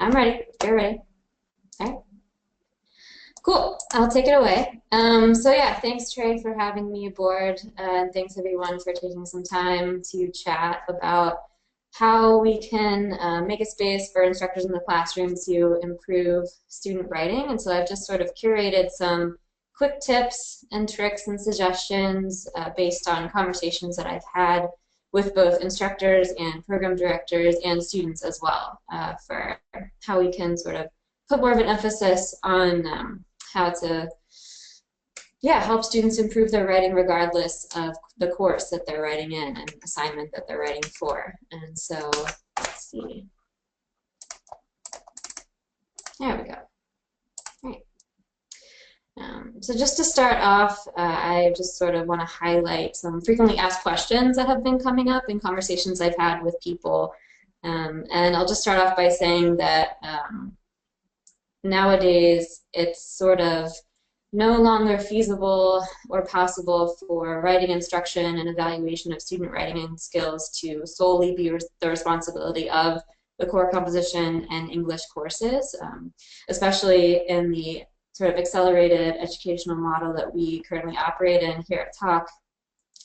I'm ready. You're ready. All right. Cool. I'll take it away. So yeah, thanks Trey for having me aboard, and thanks everyone for taking some time to chat about how we can make a space for instructors in the classroom to improve student writing. And so I've just sort of curated some quick tips and tricks and suggestions based on conversations that I've had with both instructors and program directors and students as well for how we can sort of put more of an emphasis on how to help students improve their writing regardless of the course that they're writing in and assignment that they're writing for. And so let's see. There we go. All right. So just to start off, I just sort of want to highlight some frequently asked questions that have been coming up in conversations I've had with people. And I'll just start off by saying that nowadays it's sort of no longer feasible or possible for writing instruction and evaluation of student writing skills to solely be the responsibility of the core composition and English courses, especially in the sort of accelerated educational model that we currently operate in here at Talk.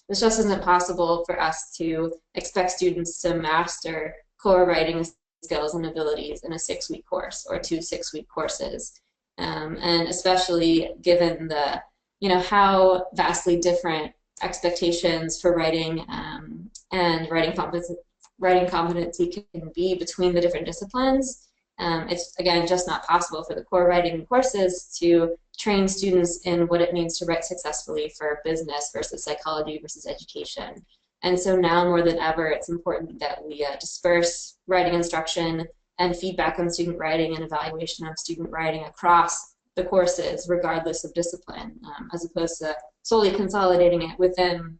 This just isn't possible for us to expect students to master core writing skills and abilities in a 6-week course or 2 6-week courses. And especially given the, how vastly different expectations for writing and writing competency can be between the different disciplines. It's, again, just not possible for the core writing courses to train students in what it means to write successfully for business versus psychology versus education. And so now more than ever, it's important that we disperse writing instruction and feedback on student writing and evaluation of student writing across the courses, regardless of discipline, as opposed to solely consolidating it within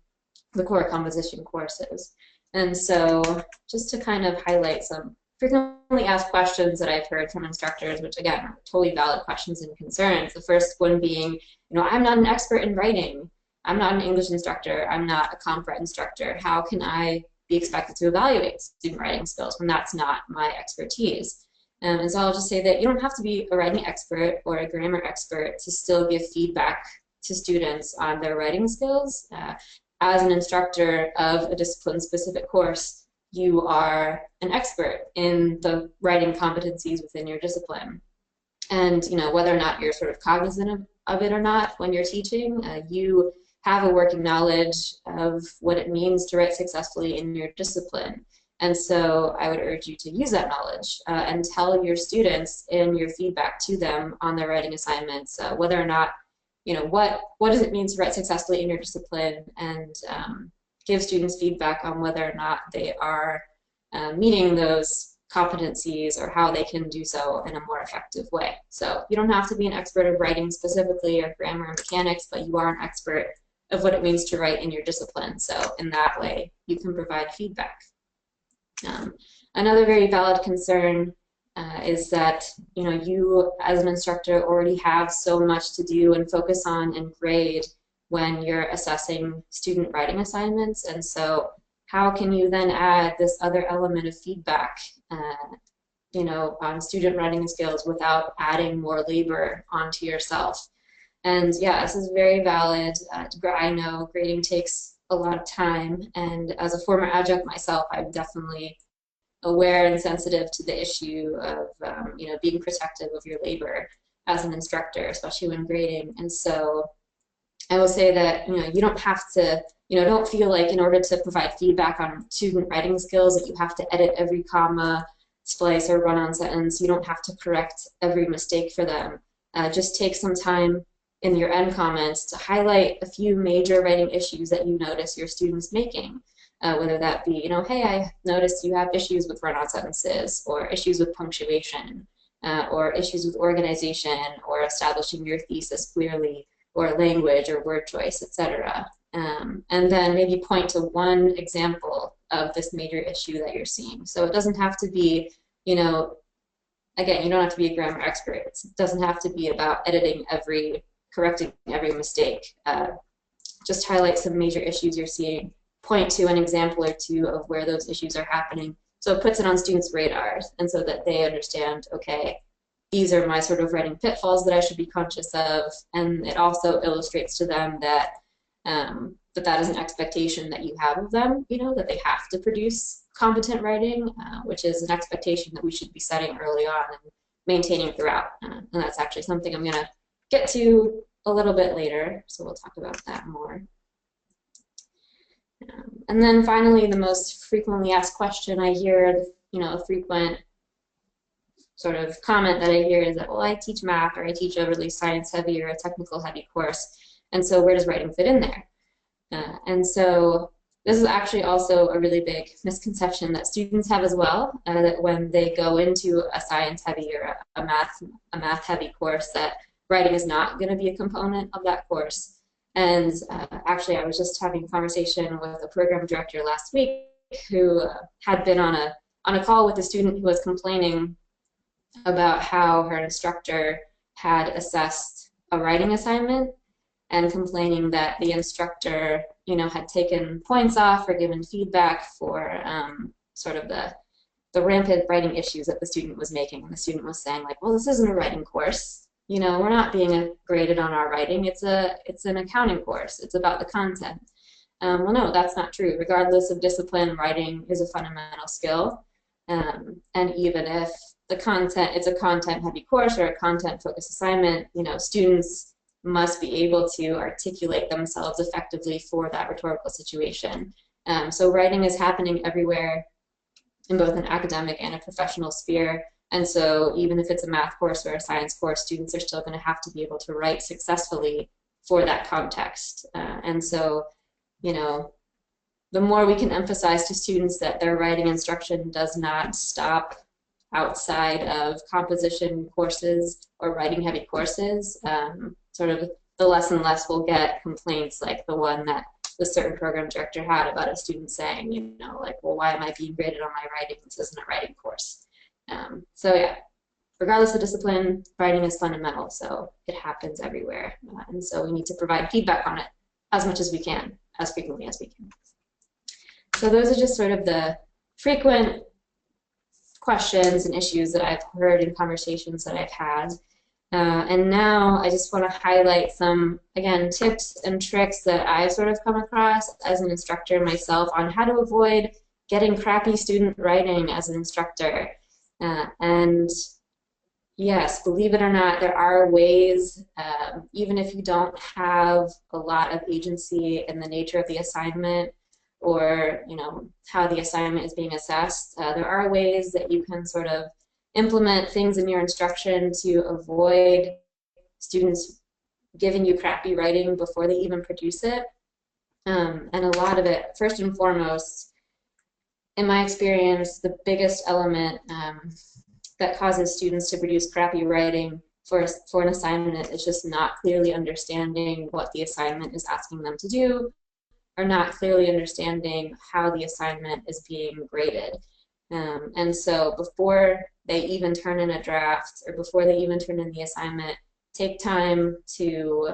the core composition courses. And so just to kind of highlight some frequently asked questions that I've heard from instructors, which again are totally valid questions and concerns. The first one being, I'm not an expert in writing. I'm not an English instructor. I'm not a comp write instructor. How can I be expected to evaluate student writing skills when that's not my expertise? And so I'll just say that you don't have to be a writing expert or a grammar expert to still give feedback to students on their writing skills. As an instructor of a discipline-specific course, you are an expert in the writing competencies within your discipline. And whether or not you're sort of cognizant of it or not when you're teaching, you have a working knowledge of what it means to write successfully in your discipline. And so I would urge you to use that knowledge and tell your students in your feedback to them on their writing assignments whether or not, what does it mean to write successfully in your discipline, and give students feedback on whether or not they are meeting those competencies or how they can do so in a more effective way. So you don't have to be an expert of writing specifically or grammar and mechanics, but you are an expert of what it means to write in your discipline. So in that way, you can provide feedback. Another very valid concern is that you as an instructor already have so much to do and focus on and grade when you're assessing student writing assignments. And so how can you then add this other element of feedback on student writing skills without adding more labor onto yourself? And yeah, this is very valid. I know grading takes a lot of time, and as a former adjunct myself, I'm definitely aware and sensitive to the issue of being protective of your labor as an instructor, especially when grading. And so I will say that you don't have to, don't feel like in order to provide feedback on student writing skills that you have to edit every comma, splice, or run-on sentence. You don't have to correct every mistake for them. Just take some time in your end comments to highlight a few major writing issues that you notice your students making. Whether that be, hey, I noticed you have issues with run-on sentences, or issues with punctuation, or issues with organization, or establishing your thesis clearly, or language, or word choice, etc. And then maybe point to one example of this major issue that you're seeing. So it doesn't have to be, again, you don't have to be a grammar expert. It doesn't have to be about correcting every mistake. Just highlight some major issues you're seeing, point to an example or two of where those issues are happening, So it puts it on students' radars, and so that they understand, okay, these are my sort of writing pitfalls that I should be conscious of, and it also illustrates to them that that is an expectation that you have of them, you know, that they have to produce competent writing, which is an expectation that we should be setting early on and maintaining throughout. And that's actually something I'm going to get to a little bit later, so we'll talk about that more. And then finally, the most frequently asked question I hear, you know, a frequent sort of comment that I hear is that, well, I teach math, or I teach a really science-heavy or a technical-heavy course, and so where does writing fit in there? And so this is actually also a really big misconception that students have as well, that when they go into a science-heavy or a math-heavy course, that writing is not going to be a component of that course. And actually, I was just having a conversation with a program director last week who had been on a call with a student who was complaining about how her instructor had assessed a writing assignment, and complaining that the instructor, you know, had taken points off or given feedback for sort of the rampant writing issues that the student was making. And the student was saying, like, well, this isn't a writing course. You know, we're not being graded on our writing. It's an accounting course. It's about the content. Well, no, that's not true. Regardless of discipline, writing is a fundamental skill. And even if the content, it's a content-heavy course or a content-focused assignment, you know, students must be able to articulate themselves effectively for that rhetorical situation. So writing is happening everywhere in both an academic and a professional sphere. And so even if it's a math course or a science course, students are still going to have to be able to write successfully for that context. And so, you know, the more we can emphasize to students that their writing instruction does not stop outside of composition courses or writing heavy courses, sort of the less and less we'll get complaints like the one that the certain program director had about a student saying, you know, like, well, why am I being graded on my writing? This isn't a writing course. So yeah, regardless of discipline, writing is fundamental, so it happens everywhere. And so we need to provide feedback on it as much as we can, as frequently as we can. So those are just sort of the frequent questions and issues that I've heard in conversations that I've had. And now I just want to highlight some, again, tips and tricks that I've sort of come across as an instructor myself on how to avoid getting crappy student writing as an instructor. And yes, believe it or not, there are ways, even if you don't have a lot of agency in the nature of the assignment, or, you know, how the assignment is being assessed, there are ways that you can sort of implement things in your instruction to avoid students giving you crappy writing before they even produce it. And a lot of it, first and foremost, in my experience, the biggest element that causes students to produce crappy writing for an assignment is just not clearly understanding what the assignment is asking them to do, or not clearly understanding how the assignment is being graded. And so before they even turn in a draft, or before they even turn in the assignment, take time to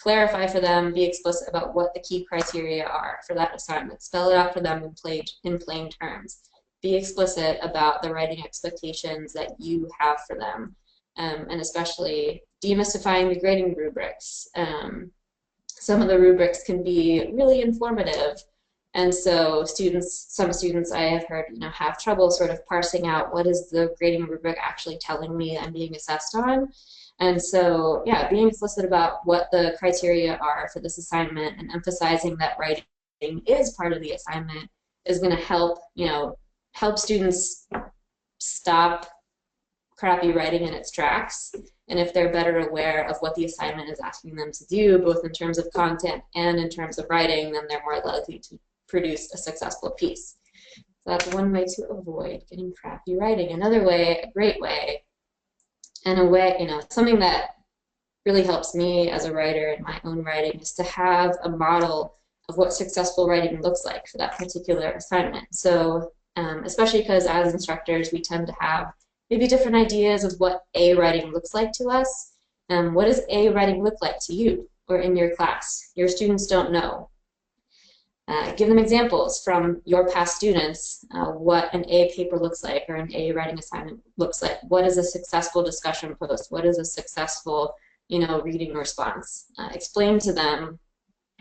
clarify for them, be explicit about what the key criteria are for that assignment. Spell it out for them in plain terms. Be explicit about the writing expectations that you have for them, and especially demystifying the grading rubrics. Some of the rubrics can be really informative, and so some students I have heard, you know, have trouble sort of parsing out what is the grading rubric actually telling me I'm being assessed on. And so, yeah, being explicit about what the criteria are for this assignment and emphasizing that writing is part of the assignment is going to help, you know, help students stop crappy writing in its tracks. And if they're better aware of what the assignment is asking them to do, both in terms of content and in terms of writing, then they're more likely to produce a successful piece. So that's one way to avoid getting crappy writing. Another way, a great way, and a way, you know, something that really helps me as a writer in my own writing is to have a model of what successful writing looks like for that particular assignment. So especially because as instructors we tend to have maybe different ideas of what A writing looks like to us. What does A writing look like to you or in your class? Your students don't know. Give them examples from your past students, what an A paper looks like or an A writing assignment looks like. What is a successful discussion post? What is a successful, reading response? Explain to them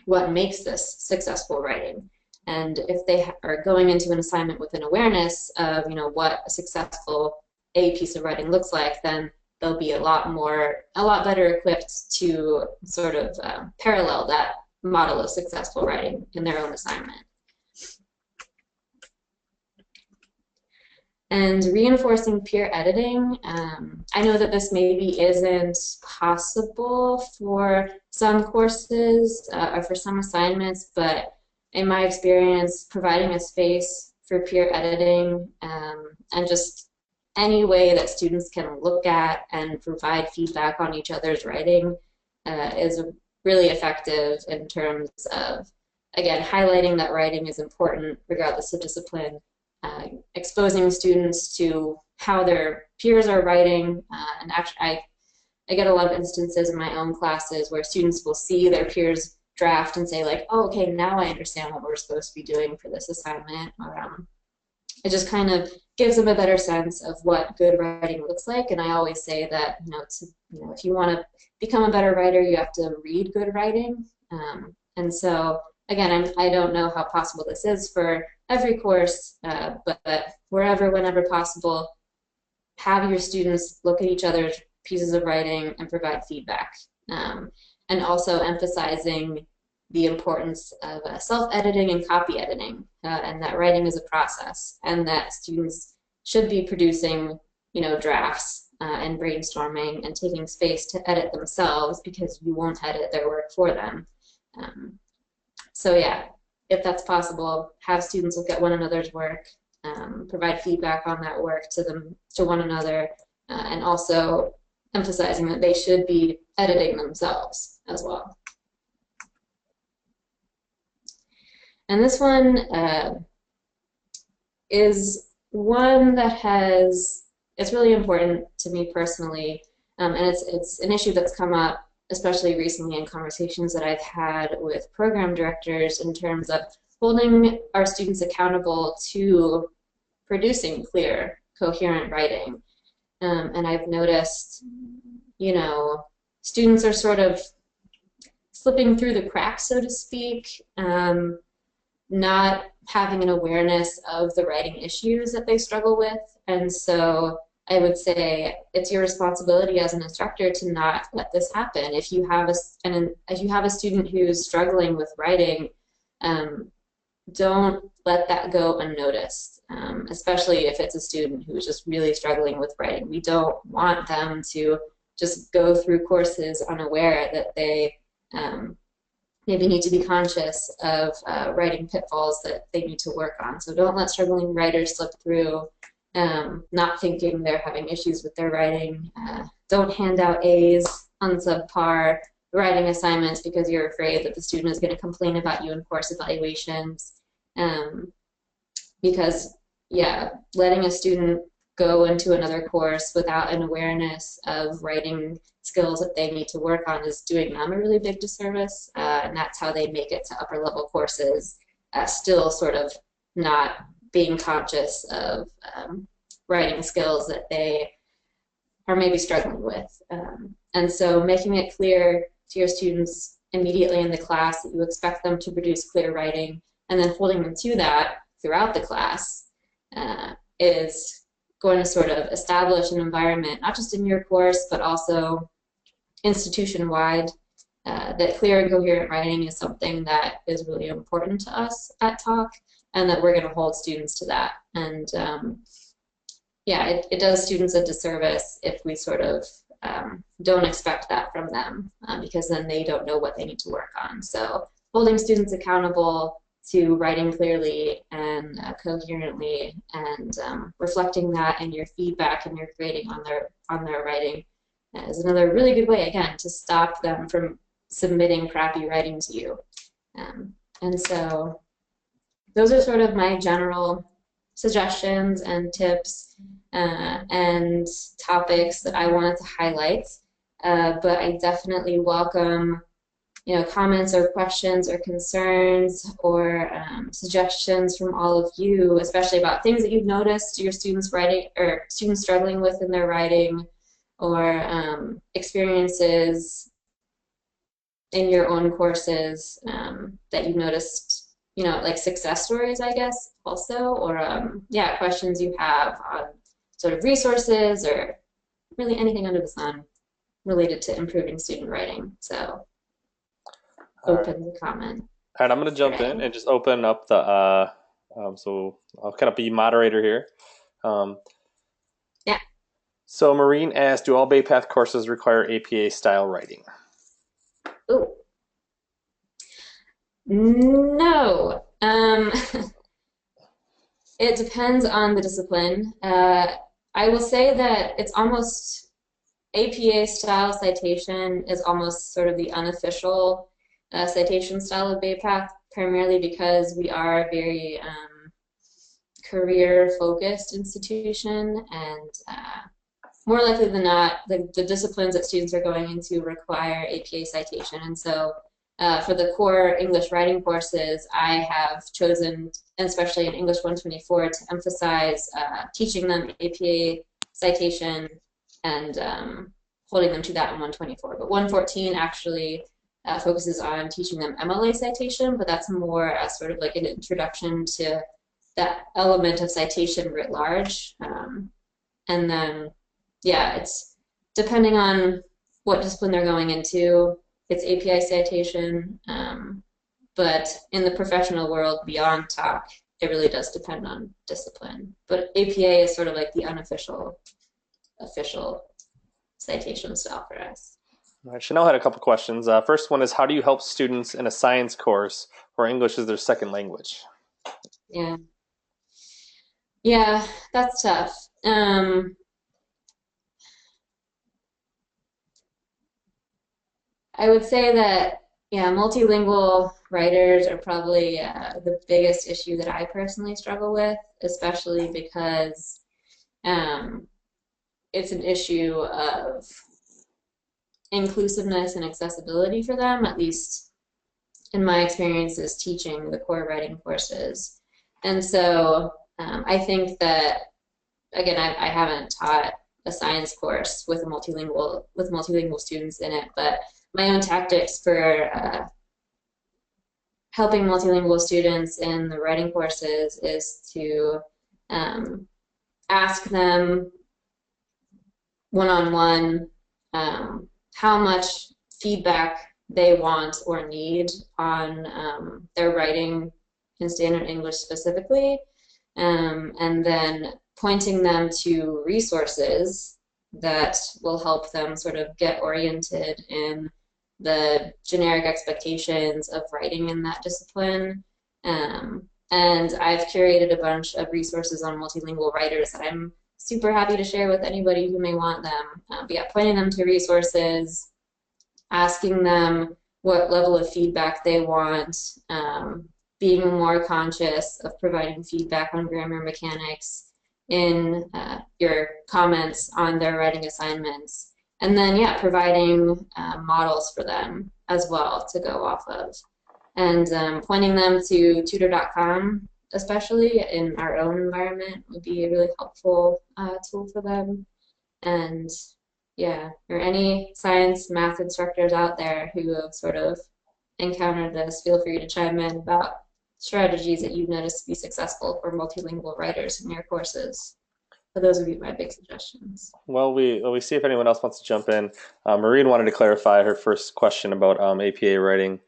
what makes this successful writing. And if they are going into an assignment with an awareness of, what a successful A piece of writing looks like, then they'll be a lot better equipped to sort of parallel that model of successful writing in their own assignment. And reinforcing peer editing, I know that this maybe isn't possible for some courses or for some assignments, but in my experience, providing a space for peer editing and just any way that students can look at and provide feedback on each other's writing is really effective in terms of, again, highlighting that writing is important regardless of discipline, exposing students to how their peers are writing, and actually I get a lot of instances in my own classes where students will see their peers draft and say like, oh, okay, now I understand what we're supposed to be doing for this assignment, or it just kind of gives them a better sense of what good writing looks like. And I always say that, if you want to become a better writer, you have to read good writing. And so, again, I don't know how possible this is for every course, but whenever possible, have your students look at each other's pieces of writing and provide feedback. And also emphasizing the importance of self-editing and copy editing, and that writing is a process, and that students should be producing, drafts and brainstorming and taking space to edit themselves, because you won't edit their work for them. So yeah, if that's possible, have students look at one another's work, provide feedback on that work to one another, and also emphasizing that they should be editing themselves as well. And this one is one that it's really important to me personally, and it's an issue that's come up especially recently in conversations that I've had with program directors in terms of holding our students accountable to producing clear, coherent writing. And I've noticed, students are sort of slipping through the cracks, so to speak, not having an awareness of the writing issues that they struggle with. And so I would say it's your responsibility as an instructor to not let this happen. If you have a student who's struggling with writing, don't let that go unnoticed, especially if it's a student who's just really struggling with writing. We don't want them to just go through courses unaware that they maybe need to be conscious of writing pitfalls that they need to work on. So don't let struggling writers slip through, not thinking they're having issues with their writing. Don't hand out A's on subpar writing assignments because you're afraid that the student is going to complain about you in course evaluations. Because, yeah, letting a student go into another course without an awareness of writing skills that they need to work on is doing them a really big disservice, and that's how they make it to upper level courses, still sort of not being conscious of writing skills that they are maybe struggling with. And so making it clear to your students immediately in the class that you expect them to produce clear writing, and then holding them to that throughout the class is going to sort of establish an environment, not just in your course, but also institution-wide, that clear and coherent writing is something that is really important to us at Talk, and that we're going to hold students to that. And yeah, it does students a disservice if we sort of don't expect that from them, because then they don't know what they need to work on. So holding students accountable to writing clearly and coherently, and reflecting that in your feedback and your grading on their writing is another really good way, again, to stop them from submitting crappy writing to you. And so those are sort of my general suggestions and tips and topics that I wanted to highlight. But I definitely welcome comments or questions or concerns or suggestions from all of you, especially about things that you've noticed your students writing or students struggling with in their writing, or experiences in your own courses that you've noticed, like success stories, I guess, also, or yeah, questions you have on sort of resources or really anything under the sun related to improving student writing. So open the comment. All right, I'm going to jump in and just open up the, so I'll kind of be moderator here. Um, Yeah. So Maureen asked, do all Bay Path courses require APA style writing? Ooh. No. It depends on the discipline. I will say that it's almost APA style citation is almost sort of the unofficial citation style of Bay Path, primarily because we are a very career focused institution, and more likely than not, the disciplines that students are going into require APA citation. And so for the core English writing courses, I have chosen, and especially in English 124, to emphasize teaching them APA citation and holding them to that in 124. But 114 actually focuses on teaching them MLA citation, but that's more as sort of like an introduction to that element of citation writ large. And then, yeah, it's depending on what discipline they're going into, it's API citation. But in the professional world beyond talk, it really does depend on discipline. But APA is sort of like the unofficial, official citation style for us. All right, Chanel had a couple questions. First one is, how do you help students in a science course where English is their second language? Yeah. Yeah, that's tough. I would say that, yeah, multilingual writers are probably the biggest issue that I personally struggle with, especially because it's an issue of inclusiveness and accessibility for them, at least in my experiences teaching the core writing courses. And so I think that, again, I haven't taught a science course with multilingual students in it, but my own tactics for helping multilingual students in the writing courses is to ask them one-on-one how much feedback they want or need on their writing in standard English specifically, and then pointing them to resources that will help them sort of get oriented in the generic expectations of writing in that discipline. And I've curated a bunch of resources on multilingual writers that I'm super happy to share with anybody who may want them. But yeah, pointing them to resources, asking them what level of feedback they want, being more conscious of providing feedback on grammar mechanics in your comments on their writing assignments. And then, yeah, providing models for them as well to go off of. And pointing them to tutor.com, especially in our own environment, would be a really helpful tool for them. And yeah, or any science, math instructors out there who have sort of encountered this, feel free to chime in about strategies that you've noticed to be successful for multilingual writers in your courses. So those would be my big suggestions. Well, we see if anyone else wants to jump in. Maureen wanted to clarify her first question about APA writing.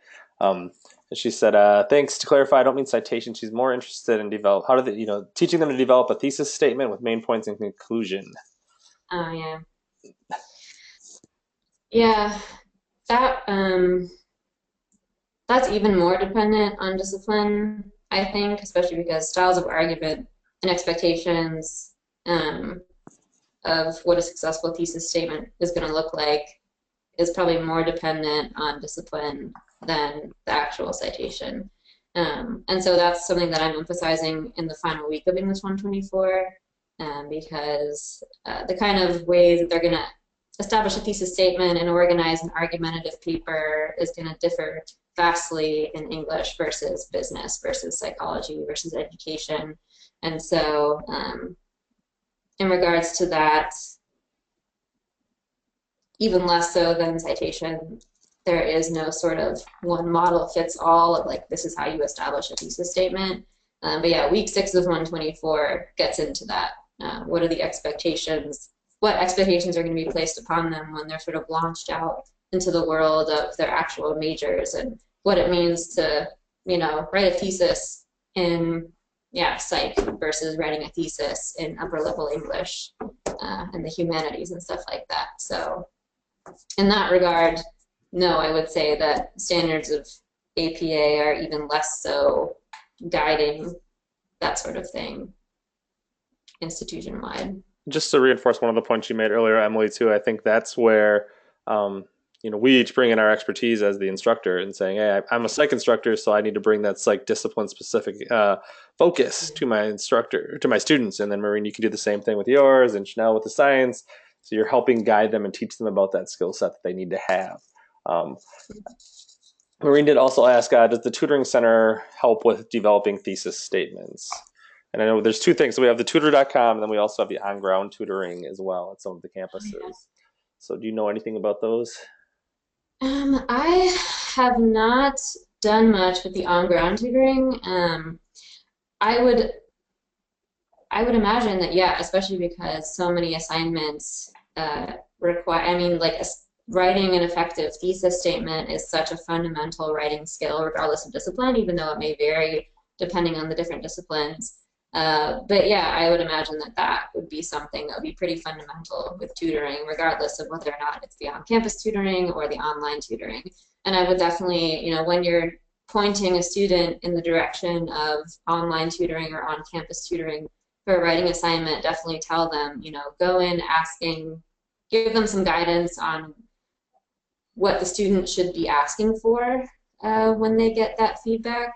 She said, "Thanks. To clarify, I don't mean citation. She's more interested in teaching them to develop a thesis statement with main points and conclusion." Oh yeah, yeah. That that's even more dependent on discipline, I think, especially because styles of argument and expectations of what a successful thesis statement is going to look like is probably more dependent on discipline than the actual citation. And so that's something that I'm emphasizing in the final week of English 124, because the kind of ways that they're going to establish a thesis statement and organize an argumentative paper is going to differ vastly in English versus business versus psychology versus education. And so in regards to that, even less so than citation, there is no sort of one model fits all of like, this is how you establish a thesis statement. But yeah, week 6 of 124 gets into that. What are the expectations? What expectations are going to be placed upon them when they're sort of launched out into the world of their actual majors, and what it means to, you know, write a thesis in, yeah, psych versus writing a thesis in upper level English and the humanities and stuff like that. So in that regard, no, I would say that standards of APA are even less so guiding that sort of thing institution-wide. Just to reinforce one of the points you made earlier, Emily, too, I think that's where we each bring in our expertise as the instructor and saying, hey, I'm a psych instructor, so I need to bring that psych discipline specific focus to my instructor, to my students. And then Maureen, you can do the same thing with yours, and Chanel with the science. So you're helping guide them and teach them about that skill set that they need to have. Maureen did also ask, does the tutoring center help with developing thesis statements? And I know there's 2 things. So we have the tutor.com, and then we also have the on-ground tutoring as well at some of the campuses. Oh, yeah. So do you know anything about those? I have not done much with the on-ground tutoring. I would imagine that, yeah, especially because so many assignments require, I mean, like writing an effective thesis statement is such a fundamental writing skill regardless of discipline, even though it may vary depending on the different disciplines. But yeah, I would imagine that that would be something that would be pretty fundamental with tutoring, regardless of whether or not it's the on-campus tutoring or the online tutoring. And I would definitely, you know, when you're pointing a student in the direction of online tutoring or on-campus tutoring for a writing assignment, definitely tell them, you know, go in asking, give them some guidance on what the student should be asking for when they get that feedback.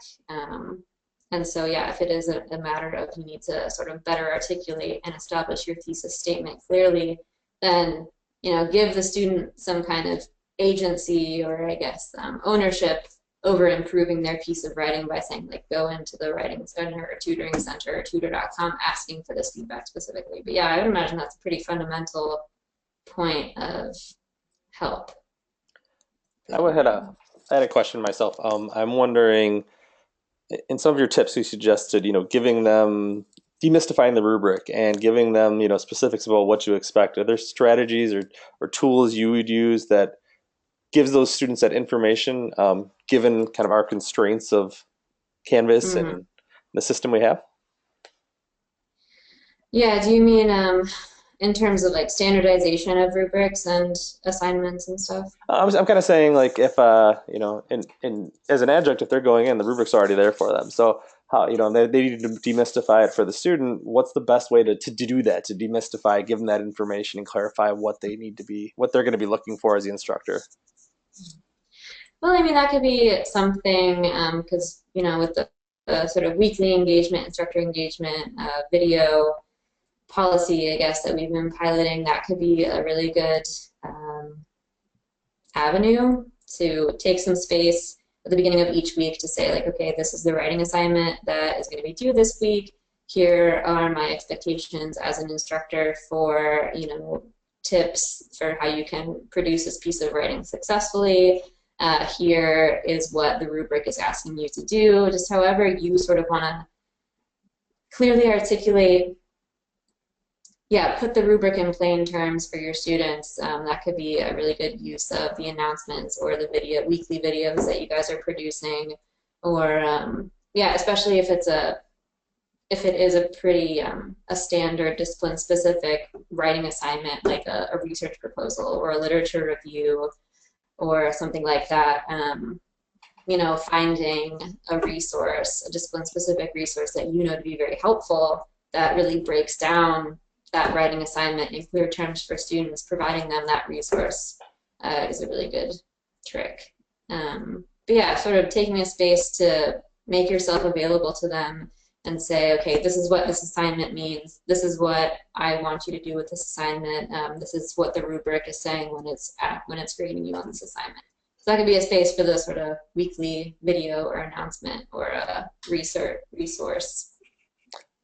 And so, yeah, if it is a matter of you need to sort of better articulate and establish your thesis statement clearly, then, you know, give the student some kind of agency or, I guess, ownership over improving their piece of writing by saying, like, go into the writing center or tutoring center or tutor.com asking for this feedback specifically. But yeah, I would imagine that's a pretty fundamental point of help. I had a question myself. I'm wondering, in some of your tips you suggested, you know, giving them, demystifying the rubric and giving them, you know, specifics about what you expect. Are there strategies or tools you would use that gives those students that information, given kind of our constraints of Canvas and the system we have? Yeah, do you mean in terms of like standardization of rubrics and assignments and stuff? I'm kind of saying, like, if you know, in as an adjunct, if they're going in, the rubric's already there for them. So how, you know, they need to demystify it for the student. What's the best way to do that, to demystify, give them that information and clarify what they need to be, what they're going to be looking for as the instructor? Well, I mean, that could be something because, you know, with the sort of weekly engagement, instructor engagement, video policy, I guess, that we've been piloting, that could be a really good avenue to take some space at the beginning of each week to say, like, okay, this is the writing assignment that is going to be due this week. Here are my expectations as an instructor for, you know, tips for how you can produce this piece of writing successfully. Here is what the rubric is asking you to do. Just however you sort of want to clearly articulate, yeah, put the rubric in plain terms for your students. That could be a really good use of the announcements or the weekly videos that you guys are producing, or yeah, especially if it is a pretty a standard discipline specific writing assignment, like a research proposal or a literature review or something like that. You know, finding a resource, a discipline specific resource that you know to be very helpful, that really breaks down that writing assignment in clear terms for students, providing them that resource is a really good trick. But yeah, sort of taking a space to make yourself available to them and say, okay, this is what this assignment means. This is what I want you to do with this assignment. This is what the rubric is saying when it's grading you on this assignment. So that could be a space for the sort of weekly video or announcement or a resource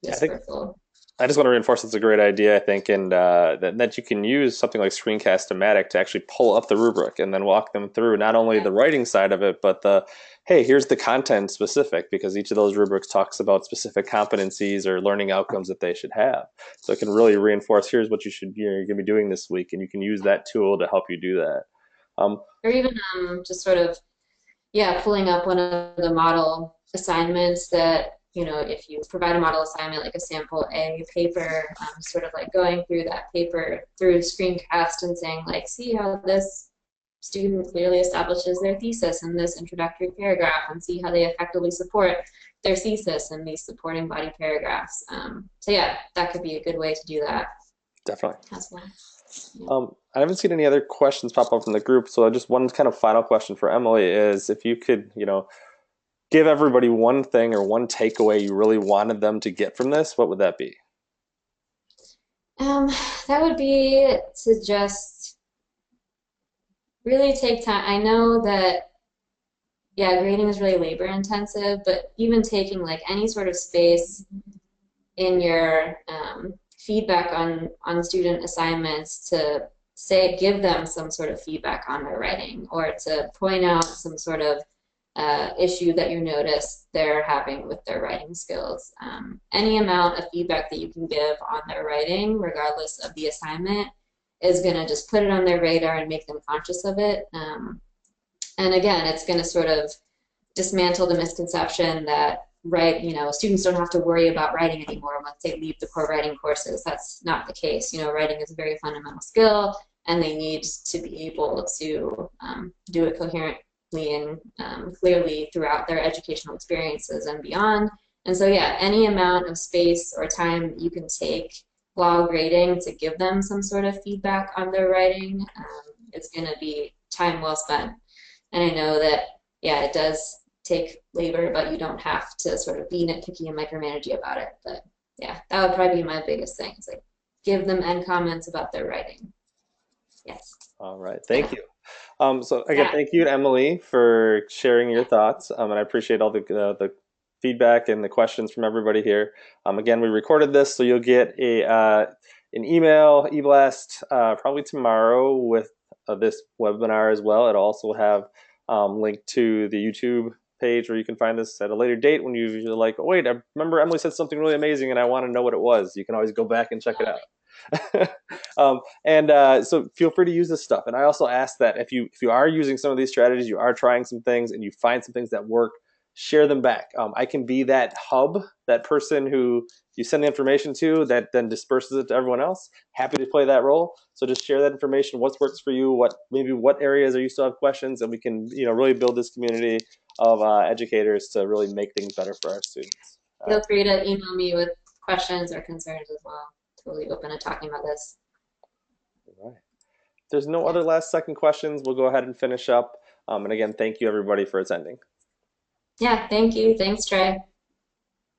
Yeah, I think dispersal. I just want to reinforce it's a great idea, I think, and that you can use something like Screencast-O-Matic to actually pull up the rubric and then walk them through not only Yeah. the writing side of it, but hey, here's the content specific, because each of those rubrics talks about specific competencies or learning outcomes that they should have. So it can really reinforce, here's what you're going to be doing this week, and you can use that tool to help you do that. Um, Or even just sort of, yeah, pulling up one of the model assignments that, if you provide a model assignment like a sample A paper, sort of like going through that paper through screencast and saying like, see how this student clearly establishes their thesis in this introductory paragraph, and see how they effectively support their thesis in these supporting body paragraphs. So yeah, that could be a good way to do that Definitely. as well. Yeah. I haven't seen any other questions pop up from the group, so just one kind of final question for Emily is if you could, give everybody one thing or one takeaway you really wanted them to get from this, what would that be? Um, that would be to just really take time. I know that, yeah, grading is really labor intensive, but even taking like any sort of space in your feedback on student assignments to say, give them some sort of feedback on their writing, or to point out some sort of issue that you notice they're having with their writing skills. Any amount of feedback that you can give on their writing, regardless of the assignment, is going to just put it on their radar and make them conscious of it. And again, it's going to sort of dismantle the misconception that students don't have to worry about writing anymore once they leave the core writing courses. That's not the case. Writing is a very fundamental skill, and they need to be able to do it coherently and clearly throughout their educational experiences and beyond. And so, yeah, any amount of space or time you can take while grading to give them some sort of feedback on their writing is going to be time well spent. And I know that, yeah, it does take labor, but you don't have to sort of be nitpicky and micromanagey about it. But yeah, that would probably be my biggest thing. Is like give them end comments about their writing. Yes. All right, Yeah. thank you. So again, Yeah. thank you to Emily for sharing your thoughts, and I appreciate all the feedback and the questions from everybody here. Again, we recorded this, so you'll get an email e-blast probably tomorrow with this webinar as well. It'll also have link to the YouTube page where you can find this at a later date when you're like, oh, wait, I remember Emily said something really amazing and I want to know what it was. You can always go back and check it out. So feel free to use this stuff. And I also ask that if you are using some of these strategies, you are trying some things, and you find some things that work, share them back. I can be that hub, that person who you send the information to that then disperses it to everyone else. Happy to play that role. So just share that information. What works for you? What areas are you still have questions? And we can really build this community of educators to really make things better for our students. Feel free to email me with questions or concerns as well. Totally open to talking about this. All right. If there's no other last second questions, we'll go ahead and finish up. And again, thank you everybody for attending. Yeah, thank you. Thanks, Trey.